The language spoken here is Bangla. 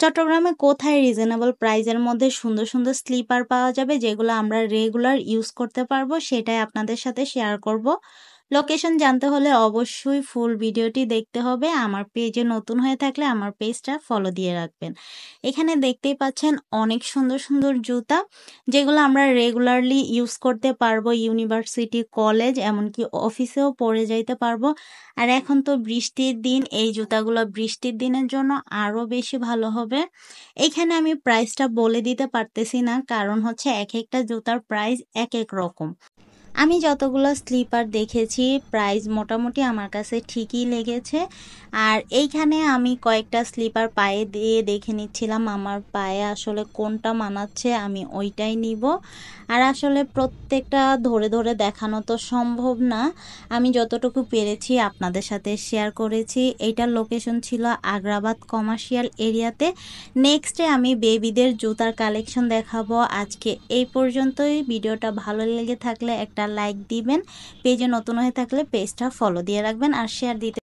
চট্টগ্রামে কোথায় রিজনেবল প্রাইসের মধ্যে সুন্দর, সুন্দর স্লিপার পাওয়া যাবে যেগুলো আমরা রেগুলার ইউজ করতে পারবো সেটাই আপনাদের সাথে শেয়ার করব। লোকেশন জানতে হলে অবশ্যই ফুল ভিডিওটি দেখতে হবে। আমার পেজে নতুন হয়ে থাকলে আমার পেজটা ফলো দিয়ে রাখবেন। এখানে দেখতেই পাচ্ছেন অনেক সুন্দর, সুন্দর জুতা যেগুলো আমরা রেগুলারলি ইউজ করতে পারবো। ইউনিভার্সিটি, কলেজ এমনকি অফিসেও পরে যাইতে পারবো। আর এখন তো বৃষ্টির দিন, এই জুতাগুলো বৃষ্টির দিনের জন্য আরো বেশি ভালো হবে। এখানে আমি প্রাইসটা বলে দিতে পারতেছি না, কারণ হচ্ছে এক একটা জুতার প্রাইস এক এক রকম। আমি যতগুলো স্লিপার দেখেছি প্রাইস মোটামুটি আমার কাছে ঠিকই লেগেছে। আর এইখানে আমি কয়েকটা স্লিপার পায়ে দিয়ে দেখে নিচ্ছিলাম আমার পায়ে আসলে কোনটা মানাচ্ছে, আমি ওইটাই নিব। আর আসলে প্রত্যেকটা ধরে ধরে দেখানো তো সম্ভব না, আমি যতটুকু পেরেছি আপনাদের সাথে শেয়ার করেছি। এইটার লোকেশন ছিল আগ্রাবাদ কমার্শিয়াল এরিয়াতে। নেক্সটে আমি বেবিদের জুতার কালেকশন দেখাবো। আজকে এই পর্যন্তই। ভিডিওটা ভালো লেগে থাকলে একটা লাইক দিবেন, পেজে নতুন হয়ে থাকলে পেজটা ফলো দিয়ে রাখবেন আর শেয়ার দিতে